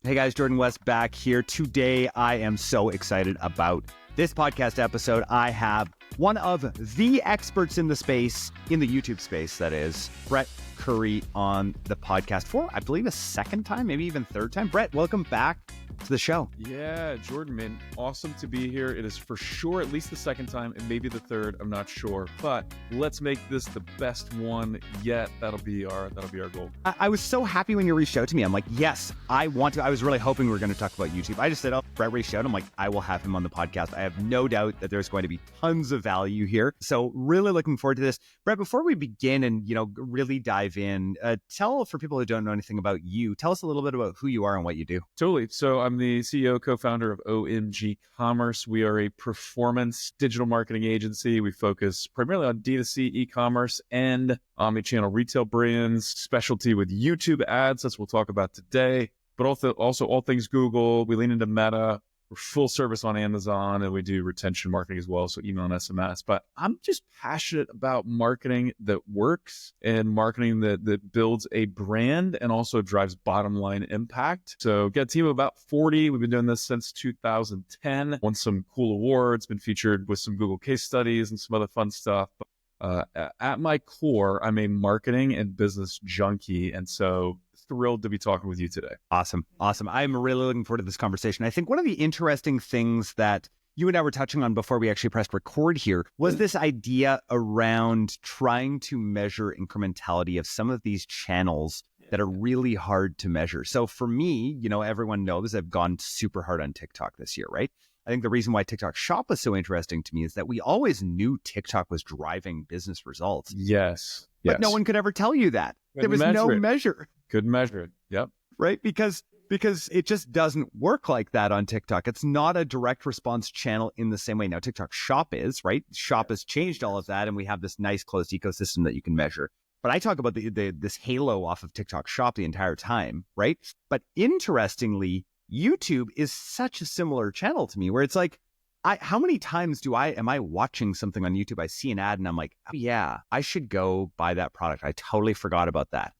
Hey guys, Jordan West back here. Today, I am so excited about this podcast episode. I have one of the experts in the space, in the YouTube space, that is, Brett Curry on the podcast for, I believe, a second time, maybe even third time. Brett, welcome back to the show. Yeah, Jordan, man, awesome to be here. It is for sure at least the second time and maybe the third. I'm not sure, but let's make this the best one yet. That'll be our goal. I was so happy when you reached out to me. I'm like, yes, I want to. I was really hoping we were going to talk about YouTube. I just said, oh, Brett reached out. I'm like, I will have him on the podcast. I have no doubt that there's going to be tons of value here. So really looking forward to this. Brett, before we begin and, really dive in, tell, for people who don't know anything about you, tell us a little bit about who you are and what you do. Totally. So I'm the CEO, co-founder of OMG Commerce. We are a performance digital marketing agency. We focus primarily on D2C e-commerce and omnichannel retail brands, specialty with YouTube ads. That's what we'll talk about today, but also all things Google. We lean into Meta. We're full service on Amazon, and we do retention marketing as well, so email and SMS. But I'm just passionate about marketing that works and marketing that builds a brand and also drives bottom line impact. So got a team of about 40. We've been doing this since 2010. Won some cool awards, been featured with some Google case studies and some other fun stuff. But at my core, I'm a marketing and business junkie, and so thrilled to be talking with you today. Awesome. I'm really looking forward to this conversation. I think one of the interesting things that you and I were touching on before we actually pressed record here was this idea around trying to measure incrementality of some of these channels that are really hard to measure. So for me, everyone knows I've gone super hard on TikTok this year, right? I think the reason why TikTok Shop was so interesting to me is that we always knew TikTok was driving business results. Yes. But no one could ever tell you that. There was no measure. Couldn't measure it. Yep. Right? Because it just doesn't work like that on TikTok. It's not a direct response channel in the same way. Now, TikTok Shop is, right? Shop has changed all of that, and we have this nice closed ecosystem that you can measure. But I talk about this halo off of TikTok Shop the entire time, right? But interestingly, YouTube is such a similar channel to me where it's like, how many times am I watching something on YouTube? I see an ad and I'm like, oh, yeah, I should go buy that product. I totally forgot about that.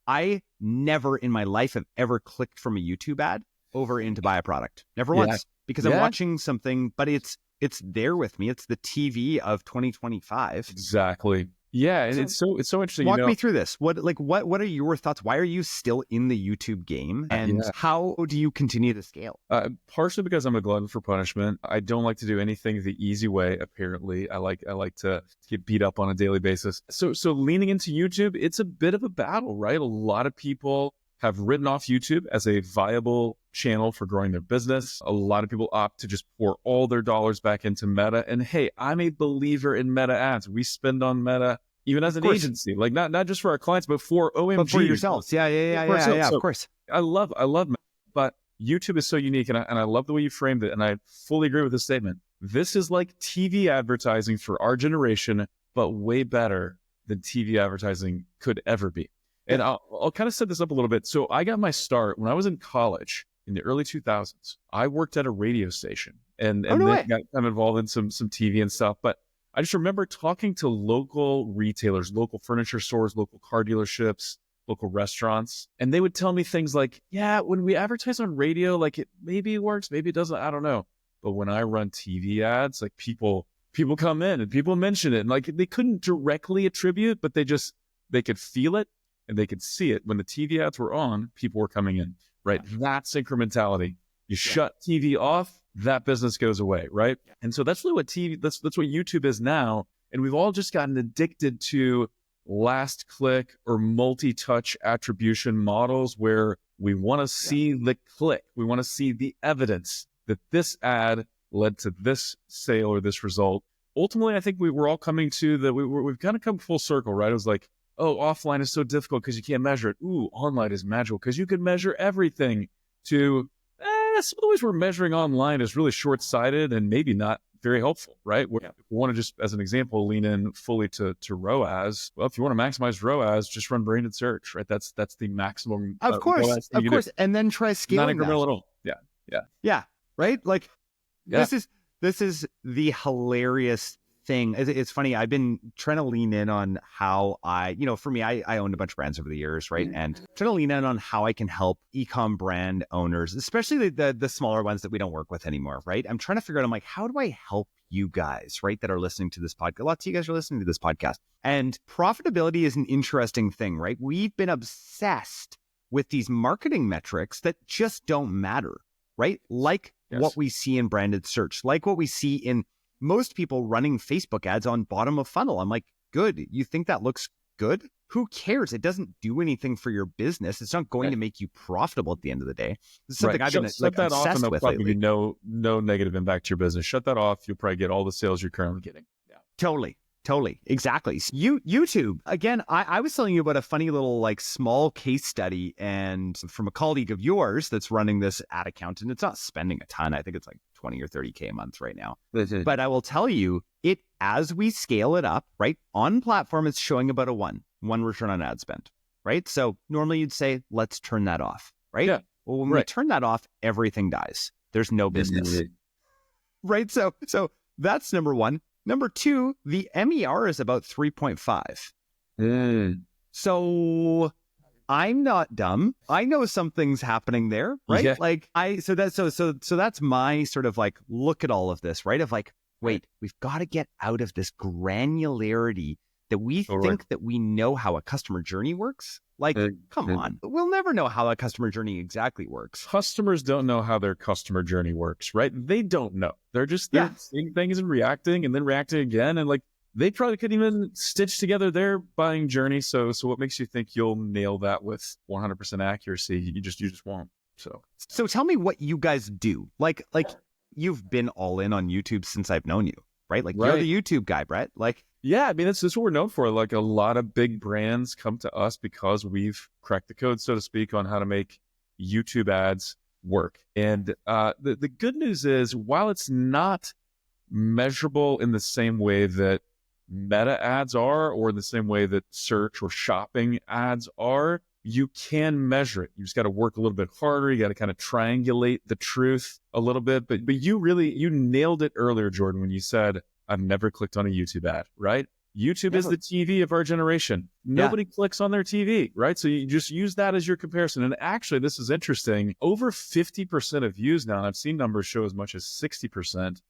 I never in my life have ever clicked from a YouTube ad over into buy a product. Never once, because I'm watching something, but it's there with me. It's the TV of 2025. Exactly. Yeah, and it's so interesting. Walk me through this. What are your thoughts? Why are you still in the YouTube game, and how do you continue to scale? Partially because I'm a glutton for punishment. I don't like to do anything the easy way. Apparently, I like to get beat up on a daily basis. So leaning into YouTube, it's a bit of a battle, right? A lot of people have written off YouTube as a viable channel for growing their business. A lot of people opt to just pour all their dollars back into Meta. And hey, I'm a believer in Meta ads. We spend on Meta even as an agency, like not just for our clients, but for OMG. But for yourselves. Yeah, so, of course. I love Meta, but YouTube is so unique, and I love the way you framed it, and I fully agree with this statement. This is like TV advertising for our generation, but way better than TV advertising could ever be. And I'll kind of set this up a little bit. So I got my start when I was in college in the early 2000s. I worked at a radio station and then got kind of involved in some TV and stuff. But I just remember talking to local retailers, local furniture stores, local car dealerships, local restaurants. And they would tell me things like, yeah, when we advertise on radio, like it maybe works, maybe it doesn't, I don't know. But when I run TV ads, like people come in and people mention it. And like they couldn't directly attribute, but they could feel it. And they could see it when the TV ads were on, people were coming in, right? That's incrementality. You shut TV off, that business goes away, right? And so that's really what that's what YouTube is now. And we've all just gotten addicted to last click or multi-touch attribution models where we want to see the click. We want to see the evidence that this ad led to this sale or this result. Ultimately, I think we're all coming to we've kind of come full circle, right? It was like, oh, offline is so difficult because you can't measure it. Ooh, online is magical because you can measure everything. To some of the ways we're measuring online is really short-sighted and maybe not very helpful, right? If we want to just, as an example, lean in fully to ROAS. Well, if you want to maximize ROAS, just run branded search, right? That's the maximum. Of course, and then try scaling. Not incremental at all. Yeah. Right. Like this is the hilarious thing. It's funny. I've been trying to lean in on how for me, I owned a bunch of brands over the years, right? And trying to lean in on how I can help e-com brand owners, especially the smaller ones that we don't work with anymore, right? I'm trying to figure out, I'm like, how do I help you guys, right, that are listening to this podcast? Lots of you guys are listening to this podcast. And profitability is an interesting thing, right? We've been obsessed with these marketing metrics that just don't matter, right? Like what we see in branded search, like what we see in most people running Facebook ads on bottom of funnel. I'm like, good. You think that looks good? Who cares? It doesn't do anything for your business. It's not going to make you profitable at the end of the day. This is something I've been like obsessed with lately. Be no negative impact to your business. Shut that off. You'll probably get all the sales you're currently getting. Yeah. Totally. Exactly. YouTube, again, I was telling you about a funny little like small case study and from a colleague of yours that's running this ad account, and it's not spending a ton. I think it's like 20 or 30K a month right now. But I will tell you, as we scale it up, right, on platform, it's showing about a one return on ad spend, right? So normally you'd say, let's turn that off, right? Yeah. Well, when we turn that off, everything dies. There's no business, right? So that's number one. Number two, the MER is about 3.5. So I'm not dumb. I know something's happening there, right? Yeah. Like so that's my sort of like look at all of this, right? Of like, wait, we've got to get out of this granularity that we think that we know how a customer journey works. Like, come on, we'll never know how a customer journey exactly works. Customers don't know how their customer journey works, right? They don't know. They're just seeing things and reacting again. And like, they probably couldn't even stitch together their buying journey. So what makes you think you'll nail that with 100% accuracy? You just won't. So tell me what you guys do. Like you've been all in on YouTube since I've known you, right? Like you're the YouTube guy, Brett. Like, yeah, I mean, that's what we're known for. Like a lot of big brands come to us because we've cracked the code, so to speak, on how to make YouTube ads work. And the good news is, while it's not measurable in the same way that meta ads are, or in the same way that search or shopping ads are, you can measure it. You just got to work a little bit harder. You got to kind of triangulate the truth a little bit. But you nailed it earlier, Jordan, when you said, I've never clicked on a YouTube ad, right? YouTube is the TV of our generation. Nobody clicks on their TV, right? So you just use that as your comparison. And actually, this is interesting. Over 50% of views now, and I've seen numbers show as much as 60%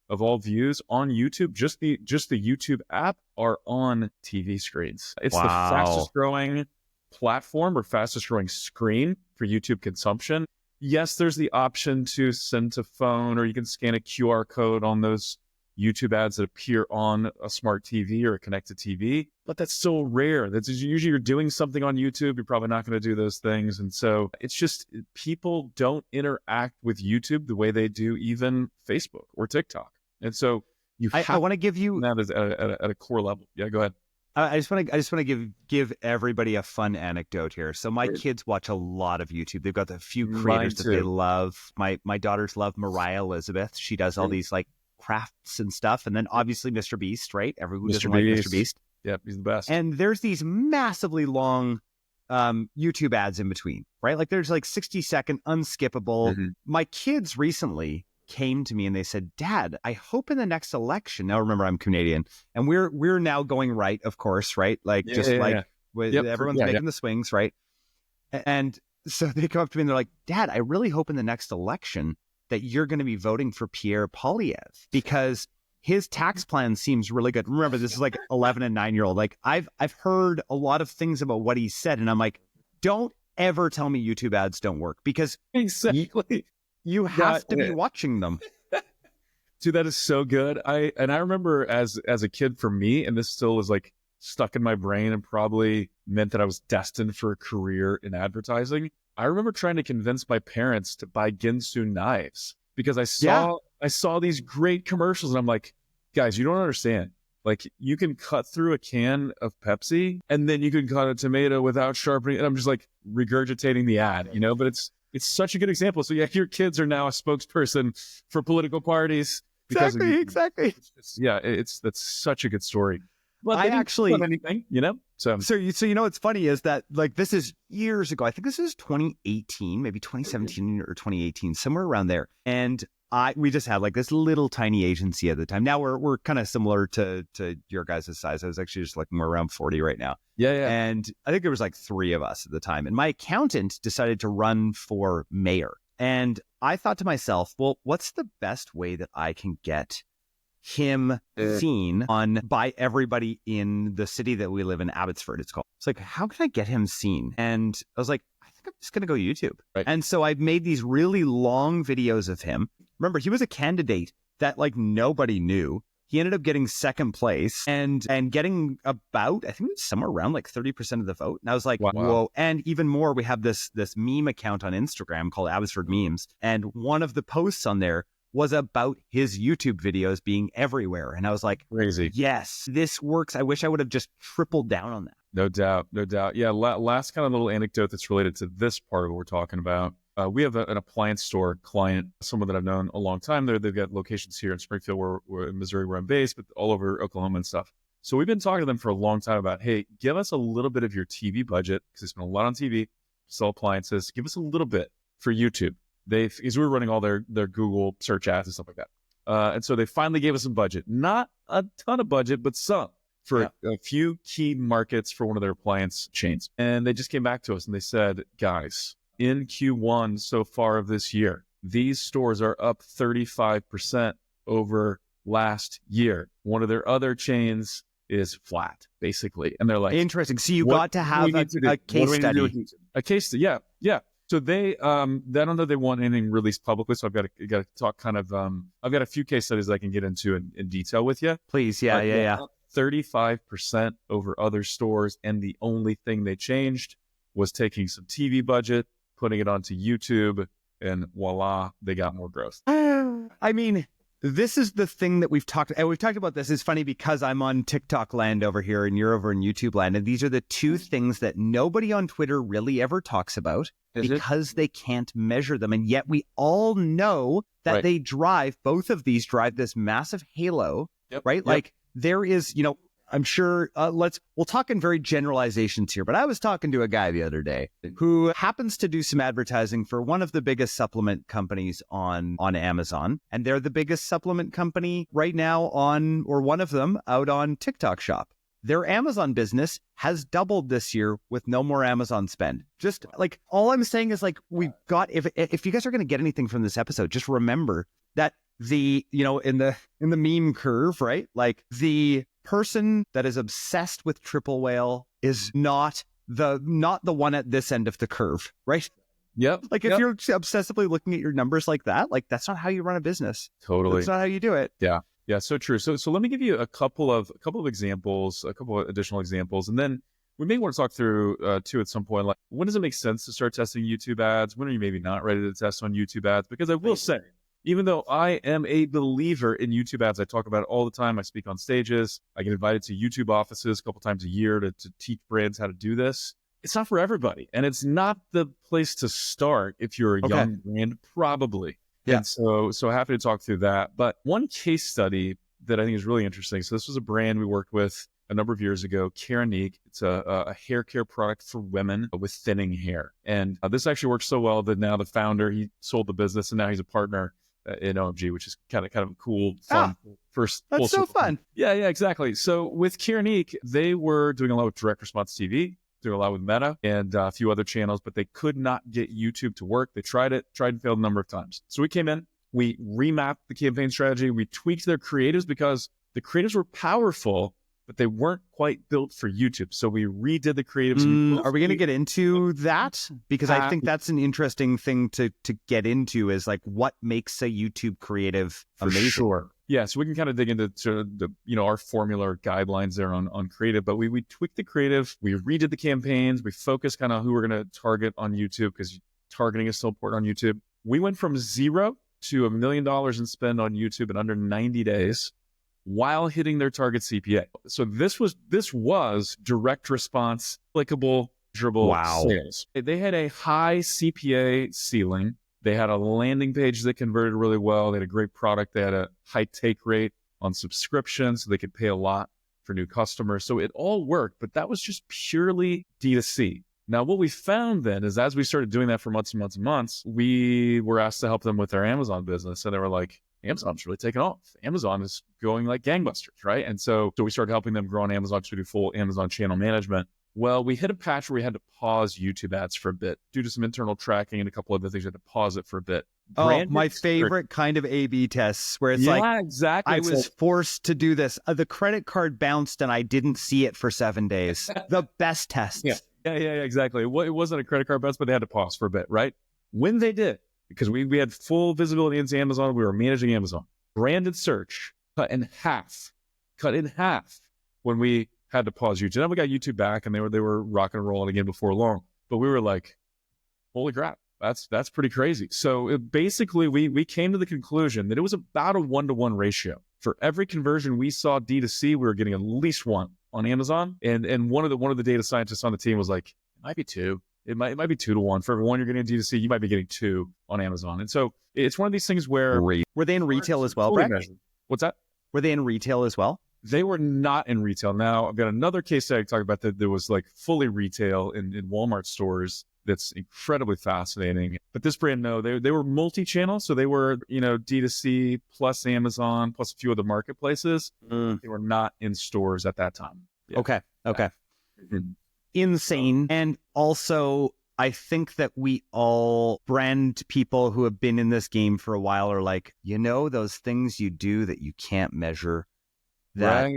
of all views on YouTube, just the YouTube app, are on TV screens. It's the fastest growing platform or fastest growing screen for YouTube consumption. Yes, there's the option to send to phone, or you can scan a QR code on those YouTube ads that appear on a smart TV or a connected TV, but that's so rare. That's usually you're doing something on YouTube. You're probably not going to do those things. And so it's just, people don't interact with YouTube the way they do even Facebook or TikTok. And so I want to give you that at a core level. Yeah, go ahead. I just want to give everybody a fun anecdote here. So my kids watch a lot of YouTube. They've got a few creators that they love. My daughters love Mariah Elizabeth. She does all these like crafts and stuff, and then obviously Mr. Beast, right? Everyone doesn't like Mr. Beast. Yeah, he's the best. And there's these massively long YouTube ads in between, right? Like there's like 60-second unskippable. My kids recently came to me and they said, Dad, I hope in the next election, now remember I'm Canadian, and we're now going right, of course, right? Like everyone's making the swings, right? And so they come up to me and they're like, Dad, I really hope in the next election that you're going to be voting for Pierre Poilievre because his tax plan seems really good. Remember, this is like 11 and 9-year-old. Like I've heard a lot of things about what he said, and I'm like, don't ever tell me YouTube ads don't work because you have to be watching them. Dude, that is so good. I remember as a kid, for me, and this still is like stuck in my brain and probably meant that I was destined for a career in advertising. I remember trying to convince my parents to buy Ginsu knives because I saw these great commercials, and I'm like, guys, you don't understand. Like, you can cut through a can of Pepsi and then you can cut a tomato without sharpening. And I'm just like regurgitating the ad, but it's such a good example. So yeah, your kids are now a spokesperson for political parties. Exactly. That's such a good story. Well, I actually anything, So what's funny is that like this is years ago. I think this is 2018, maybe 2017 or 2018, somewhere around there. And we just had like this little tiny agency at the time. Now we're kind of similar to your guys' size. I was actually just like more around 40 right now. Yeah. And I think there was like 3 of us at the time. And my accountant decided to run for mayor. And I thought to myself, well, what's the best way that I can get him seen by everybody in the city that we live in, Abbotsford, it's called. It's like, how can I get him seen? And I was like, I think I'm just going to go YouTube. Right. And so I made these really long videos of him. Remember, he was a candidate that like nobody knew. He ended up getting second place and getting about, I think it was somewhere around like 30% of the vote. And I was like, wow. Whoa. And even more, we have this meme account on Instagram called Abbotsford Memes. And one of the posts on there was about his YouTube videos being everywhere. And I was like, crazy. Yes, this works. I wish I would have just tripled down on that. No doubt. Yeah, last kind of little anecdote that's related to this part of what we're talking about. We have an appliance store client, someone that I've known a long time. They've got locations here in Springfield, where in Missouri, where I'm based, but all over Oklahoma and stuff. So we've been talking to them for a long time about, hey, give us a little bit of your TV budget, because they spend a lot on TV, sell appliances. Give us a little bit for YouTube. Because we were running all their Google search ads and stuff like that. And so they finally gave us some budget. Not a ton of budget, but some for a few key markets for one of their appliance chains. And they just came back to us and they said, guys, in Q1 so far of this year, these stores are up 35% over last year. One of their other chains is flat, basically. And they're like, interesting. So you got to have a case study. A case study, yeah. So they, I don't know if they want anything released publicly, so I've got to talk kind of, I've got a few case studies I can get into in detail with you. Please, yeah. 35% over other stores, and the only thing they changed was taking some TV budget, putting it onto YouTube, and voila, they got more growth. I mean, this is the thing that we've talked about. This is funny because I'm on TikTok land over here and you're over in YouTube land. And these are the two things that nobody on Twitter really ever talks about because they can't measure them. And yet we all know that they both of these drive this massive halo, right? Yep. Like there is, I'm sure we'll talk in very generalizations here, but I was talking to a guy the other day who happens to do some advertising for one of the biggest supplement companies on Amazon. And they're the biggest supplement company right now or one of them out on TikTok Shop. Their Amazon business has doubled this year with no more Amazon spend. Just like all I'm saying is like we've got, if you guys are going to get anything from this episode, just remember that in the meme curve, right? Like the person that is obsessed with triple whale is not the one at this end of the curve, right? Yep. Like if you're obsessively looking at your numbers like that, like that's not how you run a business. Totally. That's not how you do it. Yeah, so true. So let me give you a couple of examples, a couple of additional examples, and then we may want to talk through too at some point, like when does it make sense to start testing YouTube ads? When are you maybe not ready to test on YouTube ads? Because I will say, even though I am a believer in YouTube ads, I talk about it all the time. I speak on stages. I get invited to YouTube offices a couple times a year to teach brands how to do this. It's not for everybody. And it's not the place to start if you're a young brand, probably. Yeah. And so happy to talk through that. But one case study that I think is really interesting. So this was a brand we worked with a number of years ago, Keranique. It's a hair care product for women with thinning hair. And this actually works so well that now the founder, he sold the business and now he's a partner in OMG, which is kind of a cool, fun first. That's so fun. Yeah, exactly. So with Keranique, they were doing a lot with direct response TV, doing a lot with Meta and a few other channels, but they could not get YouTube to work. They tried and failed a number of times. So we came in, we remapped the campaign strategy, we tweaked their creatives because the creatives were powerful, but they weren't quite built for YouTube. So we redid the creatives. Are we going to get into that? Because I think that's an interesting thing to get into is like what makes a YouTube creative amazing. Sure. Yeah, so we can kind of dig into sort of the, our formula or guidelines there on creative, but we tweaked the creative, we redid the campaigns, we focused kind of who we're going to target on YouTube because targeting is still important on YouTube. We went from 0 to $1 million in spend on YouTube in under 90 days. While hitting their target CPA. So this was direct response, clickable, measurable sales. They had a high CPA ceiling. They had a landing page that converted really well. They had a great product. They had a high take rate on subscriptions, so they could pay a lot for new customers. So it all worked, but that was just purely D2C. Now, what we found then is as we started doing that for months and months and months, we were asked to help them with their Amazon business. And they were like, Amazon's really taking off. Amazon is going like gangbusters, right? And so we started helping them grow on Amazon to do full Amazon channel management. Well, we hit a patch where we had to pause YouTube ads for a bit due to some internal tracking and a couple other things. We had to pause it for a bit. My favorite kind of A/B tests where it's exactly. I was forced to do this. The credit card bounced and I didn't see it for 7 days. The best tests. Yeah, exactly. It wasn't a credit card bounce, but they had to pause for a bit, right? When they did, because we had full visibility into Amazon, we were managing Amazon. Branded search cut in half when we had to pause YouTube. Then we got YouTube back and they were rocking and rolling again before long. But we were like, holy crap, that's pretty crazy. So basically we came to the conclusion that it was about a 1-to-1 ratio. For every conversion we saw D2C, we were getting at least one on Amazon. And one of the data scientists on the team was like, it might be two. It might be 2-to-1. For every one you're getting in D2C, you might be getting two on Amazon. And so it's one of these things where... Were they in retail as well, Brett? What's that? Were they in retail as well? They were not in retail. Now, I've got another case study I talk about that there was like fully retail in Walmart stores. That's incredibly fascinating. But this brand, no, they were multi-channel. So they were, D2C plus Amazon plus a few other marketplaces. They were not in stores at that time. Yeah. Okay. Mm-hmm. Insane. And also, I think that we all brand people who have been in this game for a while are like, those things you do that you can't measure, that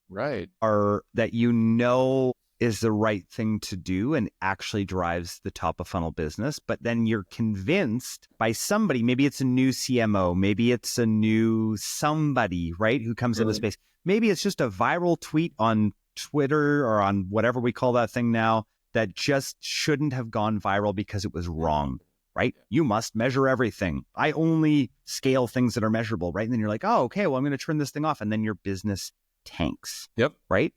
right, are that is the right thing to do and actually drives the top of funnel business. But then you're convinced by somebody, maybe it's a new CMO, maybe it's a new somebody, right, who comes into space. Maybe it's just a viral tweet on Twitter or on whatever we call that thing now that just shouldn't have gone viral because it was wrong, right? You must measure everything. I only scale things that are measurable, right? And then you're like, oh, okay, well, I'm going to turn this thing off. And then your business tanks. Yep. Right?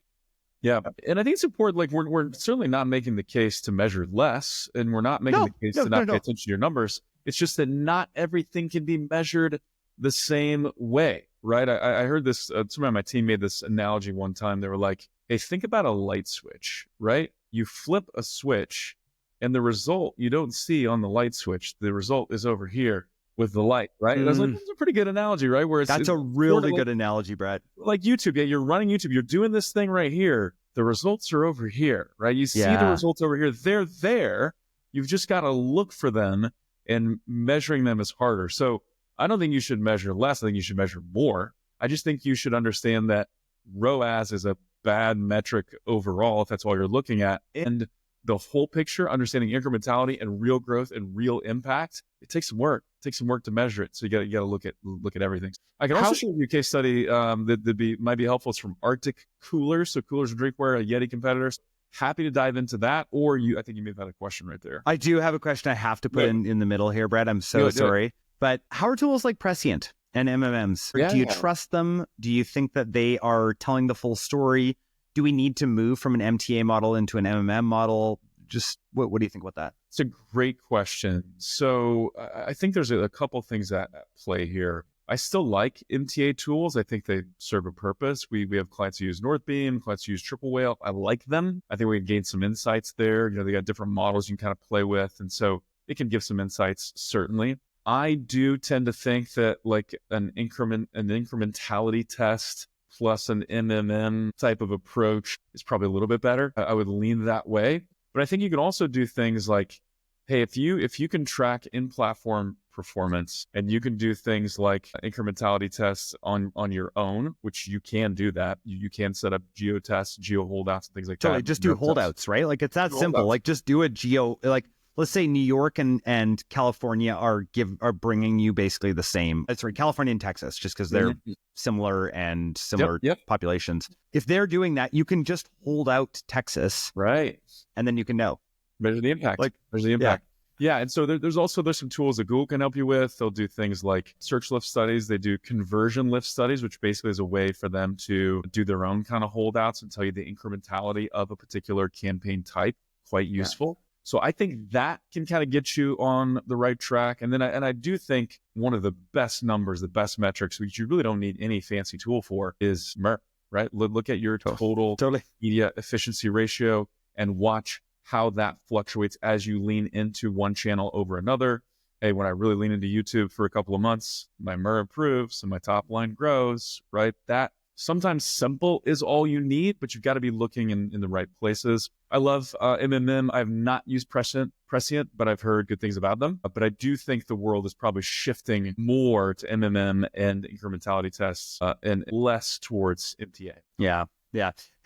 Yeah. And I think it's important, like we're certainly not making the case to measure less, and we're not making the case to not pay attention to your numbers. It's just that not everything can be measured the same way, right? I heard this, somebody on my team made this analogy one time. They were like, hey, think about a light switch, right? You flip a switch and the result you don't see on the light switch. The result is over here with the light, right? And I was like, that's a pretty good analogy, right? That's a really good analogy, Brad. Like YouTube, you're running YouTube, you're doing this thing right here. The results are over here, right? You see the results over here. They're there. You've just got to look for them, and measuring them is harder. So I don't think you should measure less. I think you should measure more. I just think you should understand that ROAS is a bad metric overall, if that's all you're looking at. And the whole picture, understanding incrementality and real growth and real impact, it takes some work. It takes some work to measure it. So you got to look at everything. I can also show you a case study that might be helpful. It's from Arctic Coolers. So Coolers and Drinkware, a Yeti competitors. Happy to dive into that. Or I think you may have had a question right there. I do have a question I have to put in the middle here, Brad. I'm so sorry. But how are tools like Prescient and MMMs? Do you trust them? Do you think that they are telling the full story? Do we need to move from an MTA model into an MMM model? Just what do you think about that? It's a great question. So I think there's a couple things at play here. I still like MTA tools. I think they serve a purpose. We have clients who use Northbeam, clients who use Triple Whale. I like them. I think we can gain some insights there. they got different models you can kind of play with. And so it can give some insights, certainly. I do tend to think that like an incrementality test plus an MMM type of approach is probably a little bit better. I would lean that way. But I think you can also do things like, hey, if you can track in-platform performance and you can do things like incrementality tests on your own, which you can do that. You can set up geo tests, geo holdouts and things like that. Just do holdouts, right? Like it's that simple. Like just do a geo, like let's say New York and California are bringing you basically the same. Sorry, California and Texas, just because they're similar and similar populations. If they're doing that, you can just hold out Texas, right? And then you can know. Measure the impact. Measure the impact. Yeah, and so there's some tools that Google can help you with. They'll do things like search lift studies. They do conversion lift studies, which basically is a way for them to do their own kind of holdouts and tell you the incrementality of a particular campaign type. Quite useful. Yeah. So I think that can kind of get you on the right track. And then I do think one of the best numbers, the best metrics, which you really don't need any fancy tool for, is MERP, right? Look at your total media efficiency ratio and watch how that fluctuates as you lean into one channel over another. Hey, when I really lean into YouTube for a couple of months, my MER improves and my top line grows, right? That sometimes simple is all you need, but you've got to be looking in the right places. I love MMM. I've not used Prescient, but I've heard good things about them. But I do think the world is probably shifting more to MMM and incrementality tests and less towards MTA. Yeah.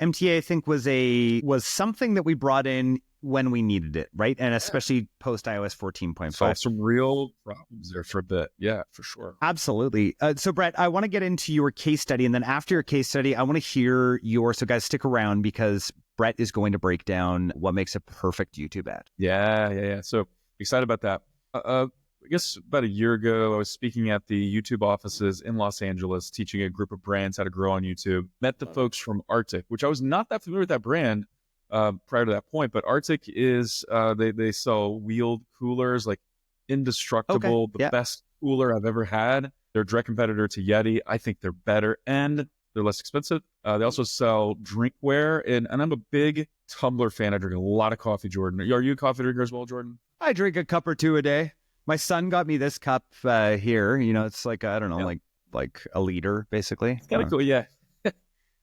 MTA, I think, was something that we brought in when we needed it, right? And especially post iOS 14.5. Solve some real problems there for a bit. Yeah, for sure. Absolutely. So Brett, I want to get into your case study. And then after your case study, I want to hear so guys, stick around because Brett is going to break down what makes a perfect YouTube ad. Yeah. So excited about that. I guess about a year ago, I was speaking at the YouTube offices in Los Angeles, teaching a group of brands how to grow on YouTube. Met the folks from Arctic, which I was not that familiar with that brand prior to that point, but Arctic is, they sell wheeled coolers, like indestructible, the best cooler I've ever had. They're a direct competitor to Yeti. I think they're better and they're less expensive. They also sell drinkware, and I'm a big tumbler fan. I drink a lot of coffee, Jordan. Are you a coffee drinker as well, Jordan? I drink a cup or two a day. My son got me this cup here. It's like, I don't know, like a liter, basically. It's kind of cool, yeah.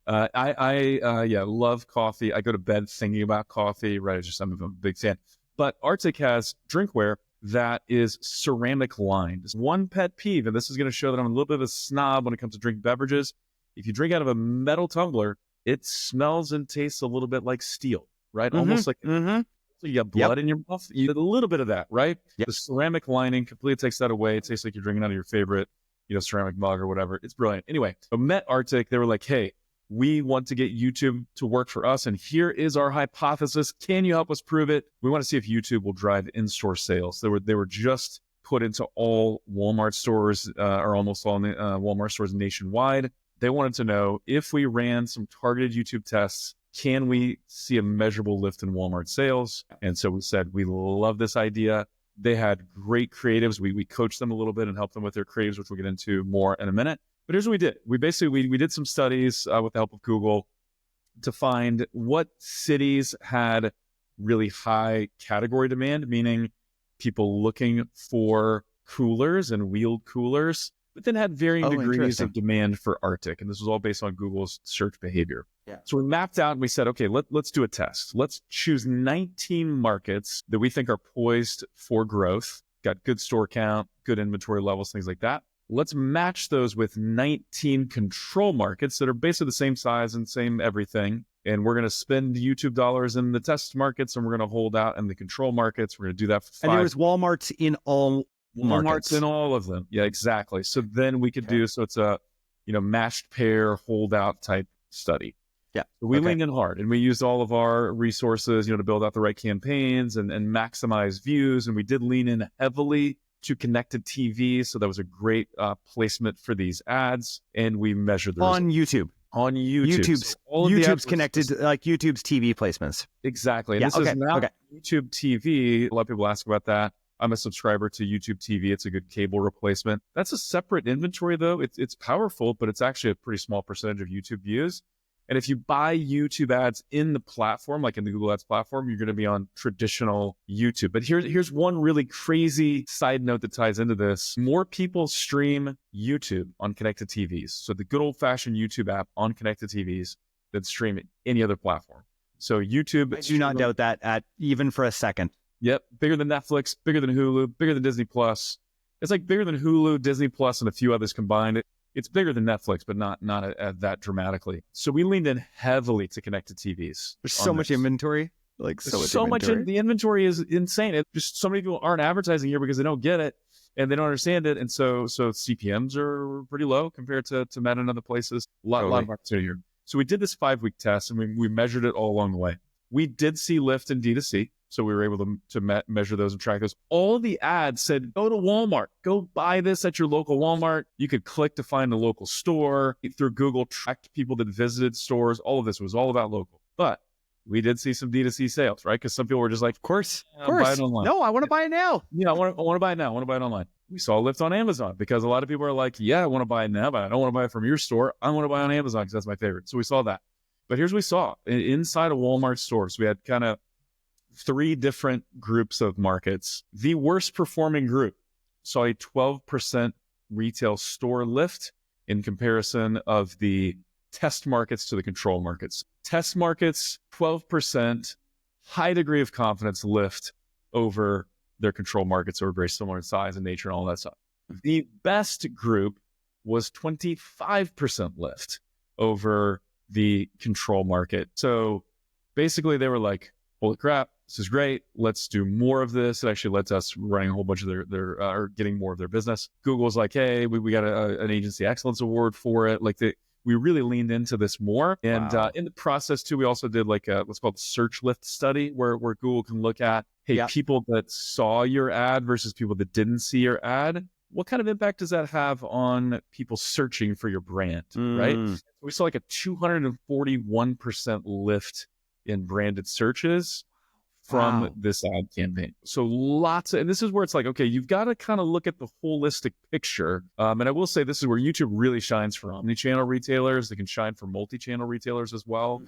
I love coffee. I go to bed thinking about coffee, right? I'm a big fan. But Arctic has drinkware that is ceramic lined. One pet peeve, and this is going to show that I'm a little bit of a snob when it comes to drink beverages. If you drink out of a metal tumbler, it smells and tastes a little bit like steel, right? Almost like you got blood in your mouth. You get a little bit of that, right? Yep. The ceramic lining completely takes that away. It tastes like you're drinking out of your favorite, ceramic mug or whatever. It's brilliant. Anyway, I met Arctic. They were like, hey, we want to get YouTube to work for us. And here is our hypothesis. Can you help us prove it? We want to see if YouTube will drive in-store sales. They were just put into all Walmart stores or almost all Walmart stores nationwide. They wanted to know if we ran some targeted YouTube tests, can we see a measurable lift in Walmart sales? And so we said, we love this idea. They had great creatives. We coached them a little bit and helped them with their creatives, which we'll get into more in a minute. But here's what we did. We basically, we did some studies with the help of Google to find what cities had really high category demand, meaning people looking for coolers and wheeled coolers, but then had varying degrees of demand for Arctic. And this was all based on Google's search behavior. Yeah. So we mapped out and we said, okay, let's do a test. Let's choose 19 markets that we think are poised for growth, got good store count, good inventory levels, things like that. Let's match those with 19 control markets that are basically the same size and same everything. And we're going to spend YouTube dollars in the test markets and we're going to hold out in the control markets. We're going to do that for 5. And there was Walmarts in all markets. Walmarts in all of them. Yeah, exactly. So then we could do, so it's a, matched pair holdout type study. Yeah. So we leaned in hard and we used all of our resources, to build out the right campaigns and maximize views. And we did lean in heavily to connected TV. So that was a great placement for these ads. And we measured the on results. YouTube. On YouTube. So YouTube's connected to like YouTube's TV placements. Exactly. And this is now YouTube TV. A lot of people ask about that. I'm a subscriber to YouTube TV. It's a good cable replacement. That's a separate inventory though. It's powerful, but it's actually a pretty small percentage of YouTube views. And if you buy YouTube ads in the platform, like in the Google Ads platform, you're going to be on traditional YouTube. But here's one really crazy side note that ties into this. More people stream YouTube on connected TVs. So the good old fashioned YouTube app on connected TVs than stream any other platform. So YouTube. I do not doubt that even for a second. Yep. Bigger than Netflix, bigger than Hulu, bigger than Disney Plus. It's like bigger than Hulu, Disney Plus, and a few others combined. It's bigger than Netflix, but not that dramatically. So we leaned in heavily to connected TVs. There's so much inventory. The inventory is insane. Just so many people aren't advertising here because they don't get it and they don't understand it. And so CPMs are pretty low compared to Meta and other places. A lot of opportunity here. So we did this 5-week test and we measured it all along the way. We did see lift in D2C. So we were able to measure those and track those. All the ads said, go to Walmart, go buy this at your local Walmart. You could click to find a local store. Through Google, tracked people that visited stores. All of this was all about local. But we did see some D2C sales, right? Because some people were just like, of course. Buy it online. No, I want to buy it now. I want to buy it now. I want to buy it online. We saw a lift on Amazon because a lot of people are like, yeah, I want to buy it now, but I don't want to buy it from your store. I want to buy it on Amazon because that's my favorite. So we saw that. But here's what we saw. Inside of Walmart stores, we had kind of 3 different groups of markets. The worst performing group saw a 12% retail store lift in comparison of the test markets to the control markets. Test markets, 12%, high degree of confidence lift over their control markets, or very similar in size and nature and all that stuff. The best group was 25% lift over the control market. So basically they were like, holy crap, this is great. Let's do more of this. It actually led to us running a whole bunch of or getting more of their business. Google's like, hey, we got an agency excellence award for it. Like we really leaned into this more. And in the process too, we also did like what's called search lift study where Google can look at, hey, people that saw your ad versus people that didn't see your ad. What kind of impact does that have on people searching for your brand, right? We saw like a 241% lift in branded searches from this ad campaign. So and this is where it's like, okay, you've got to kind of look at the holistic picture. And I will say this is where YouTube really shines for omni-channel retailers. They can shine for multi-channel retailers as well.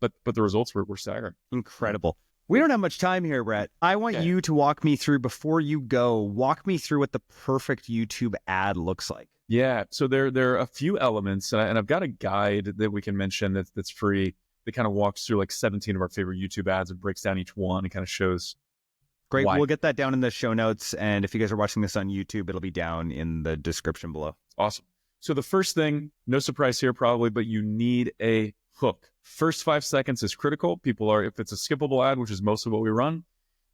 But the results were staggering. Incredible. We don't have much time here, Brett. I want you to walk me through, before you go, walk me through what the perfect YouTube ad looks like. Yeah. So there are a few elements, and I've got a guide that we can mention that's free that kind of walks through like 17 of our favorite YouTube ads and breaks down each one and kind of shows. Great. Why. We'll get that down in the show notes. And if you guys are watching this on YouTube, it'll be down in the description below. Awesome. So the first thing, no surprise here probably, but you need a hook. First 5 seconds is critical. If it's a skippable ad, which is most of what we run,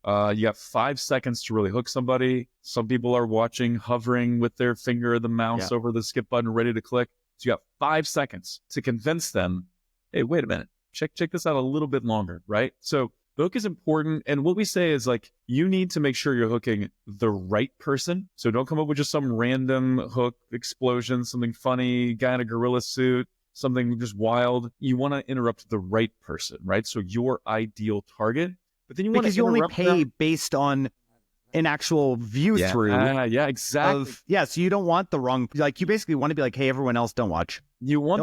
you got 5 seconds to really hook somebody. Some people are watching, hovering with their finger or the mouse over the skip button, ready to click. So you got 5 seconds to convince them, hey, wait a minute, check this out a little bit longer, right? So the hook is important. And what we say is like, you need to make sure you're hooking the right person. So don't come up with just some random hook explosion, something funny, guy in a gorilla suit, something just wild. You want to interrupt the right person, right? So your ideal target. But then because you only pay based on an actual view through. Yeah, exactly. So you don't want the wrong, like you basically want to be like, hey, everyone else, don't watch. You want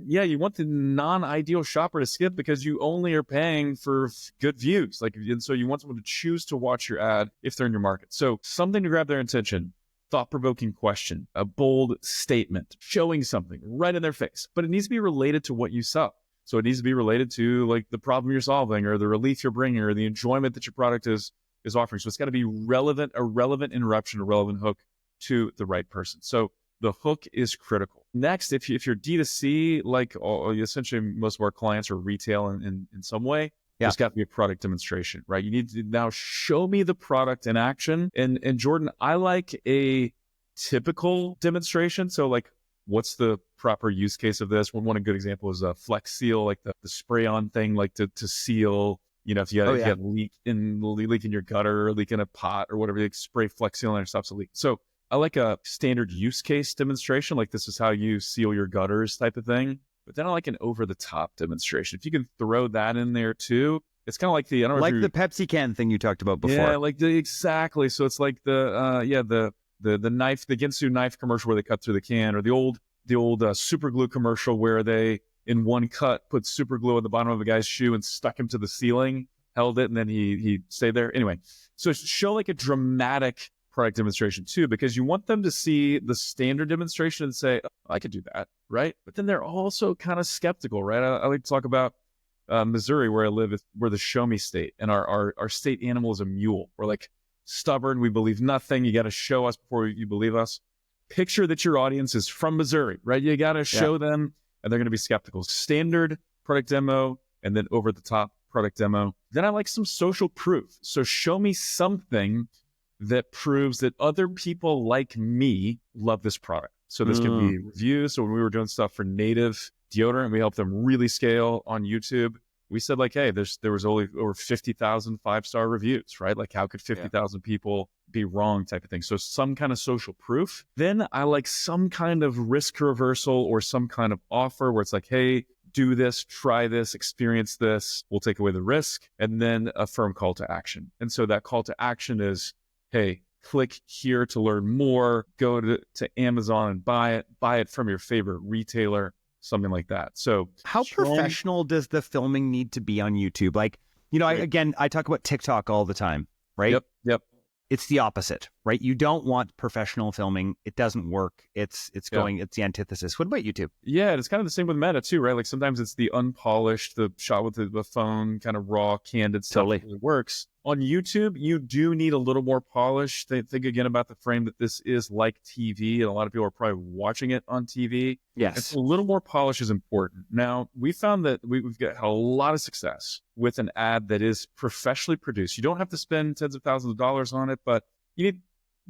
you want the non-ideal shopper to skip because you only are paying for good views. And so you want someone to choose to watch your ad if they're in your market. So something to grab their attention, thought-provoking question, a bold statement, showing something right in their face, but it needs to be related to what you sell. So it needs to be related to like the problem you're solving or the relief you're bringing or the enjoyment that your product is offering. So it's got to be relevant, a relevant interruption, a relevant hook to the right person. So the hook is critical. Next, if you're D2C, like essentially most of our clients are retail in some way, there's got to be a product demonstration, right? You need to now show me the product in action. And Jordan, I like a typical demonstration. So like, what's the proper use case of this? One good example is a Flex Seal, like the spray on thing, like to seal. If you have leak in your gutter or leak in a pot or whatever, like spray Flex Seal and it stops the leak. So I like a standard use case demonstration, like this is how you seal your gutters type of thing. But then I like an over-the-top demonstration. If you can throw that in there too, it's kind of like the the Pepsi can thing you talked about before. Yeah, exactly. So it's like the knife, the Ginsu knife commercial where they cut through the can, or the old super glue commercial where they in one cut put super glue at the bottom of a guy's shoe and stuck him to the ceiling, held it, and then he stayed there. Anyway, so show like a dramatic product demonstration too, because you want them to see the standard demonstration and say, oh, I could do that, right? But then they're also kind of skeptical, right? I like to talk about Missouri, where I live, we're the show me state, and our state animal is a mule. We're like stubborn, we believe nothing. You got to show us before you believe us. Picture that your audience is from Missouri, right? You got to show them, and they're going to be skeptical. Standard product demo, and then over the top product demo. Then I like some social proof. So show me something that proves that other people like me love this product. So this can be reviews. So when we were doing stuff for native deodorant, we helped them really scale on YouTube. We said like, hey, there was only over 50,000 5-star reviews, right? Like how could 50,000 people be wrong type of thing. So some kind of social proof. Then I like some kind of risk reversal or some kind of offer where it's like, hey, do this, try this, experience this. We'll take away the risk. And then a firm call to action. And so that call to action is, hey, click here to learn more, go to Amazon and buy it from your favorite retailer, something like that. So how professional does the filming need to be on YouTube? Like, I talk about TikTok all the time, right? Yep. It's the opposite, right? You don't want professional filming. It doesn't work. It's the antithesis. What about YouTube? Yeah, it's kind of the same with Meta too, right? Like sometimes it's the unpolished, the shot with the phone, kind of raw, candid stuff Totally. that really works. On YouTube, you do need a little more polish. Think again about the frame that this is like TV, and a lot of people are probably watching it on TV. Yes. It's a little more polish is important. Now, we found that we've got a lot of success with an ad that is professionally produced. You don't have to spend tens of thousands of dollars on it, but you need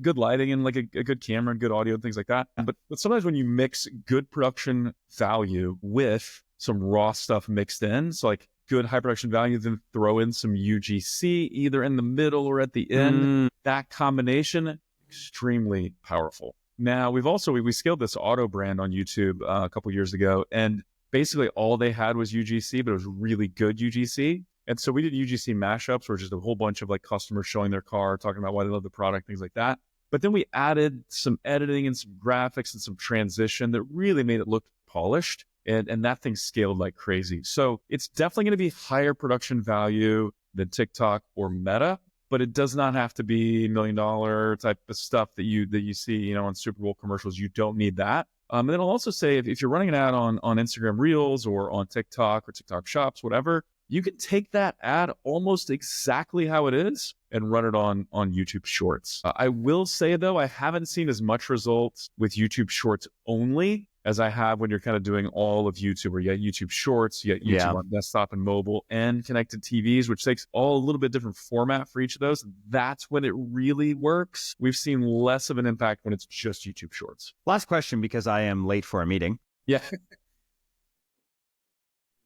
good lighting and like a good camera and good audio and things like that. But sometimes when you mix good production value with some raw stuff mixed in, so like good high production value, then throw in some UGC either in the middle or at the end, that combination, extremely powerful. Now, we scaled this auto brand on YouTube a couple years ago, and basically all they had was UGC, but it was really good UGC. And so we did UGC mashups, where just a whole bunch of like customers showing their car, talking about why they love the product, things like that. But then we added some editing and some graphics and some transition that really made it look polished. And that thing scaled like crazy. So it's definitely going to be higher production value than TikTok or Meta, but it does not have to be $1 million type of stuff that you see, on Super Bowl commercials. You don't need that. And then I'll also say if you're running an ad on Instagram Reels or on TikTok or TikTok Shops, whatever, you can take that ad almost exactly how it is and run it on YouTube Shorts. I will say, though, I haven't seen as much results with YouTube Shorts only as I have when you're kind of doing all of YouTube, where you got YouTube Shorts, you got YouTube on desktop and mobile and connected TVs, which takes all a little bit different format for each of those. That's when it really works. We've seen less of an impact when it's just YouTube Shorts. Last question, because I am late for a meeting. Yeah.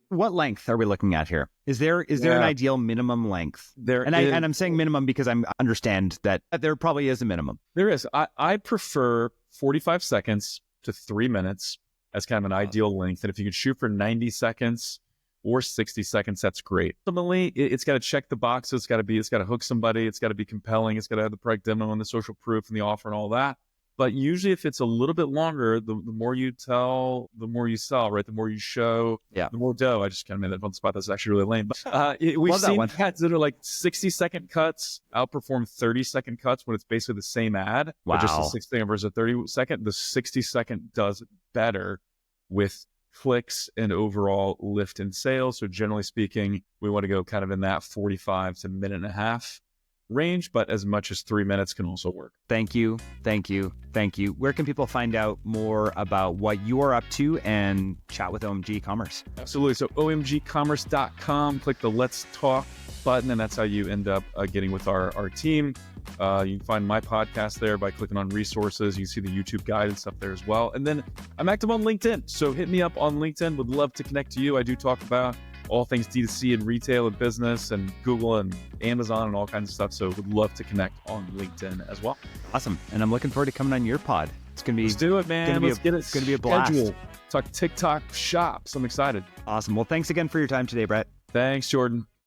What length are we looking at here? Is there an ideal minimum length? I'm saying minimum because I understand that there probably is a minimum. There is. I prefer 45 seconds to 3 minutes as kind of an ideal length. And if you could shoot for 90 seconds or 60 seconds, that's great. Ultimately, it's got to check the boxes. It's got to hook somebody. It's got to be compelling. It's got to have the product demo and the social proof and the offer and all that. But usually if it's a little bit longer, the more you tell, the more you sell, right? The more you show, the more dough. I just kind of made that fun spot. That's actually really lame. But we've seen ads that are like 60-second cuts outperform 30-second cuts when it's basically the same ad. Wow. But just a 60 versus a 30-second. The 60-second does better with clicks and overall lift in sales. So generally speaking, we want to go kind of in that 45 to a minute and a half range, but as much as 3 minutes can also work. Thank you. Where can people find out more about what you are up to and chat with OMG Commerce? Absolutely. So omgcommerce.com, click the Let's Talk button, and that's how you end up getting with our team. You can find my podcast there by clicking on resources. You can see the YouTube guide and stuff there as well. And then I'm active on LinkedIn. So hit me up on LinkedIn. Would love to connect to you. I do talk about all things D2C and retail and business and Google and Amazon and all kinds of stuff. So would love to connect on LinkedIn as well. Awesome. And I'm looking forward to coming on your pod. It's going to be... Let's do it, man. Let's get it. It's going to be a blast. Schedule. Talk TikTok shops. I'm excited. Awesome. Well, thanks again for your time today, Brett. Thanks, Jordan.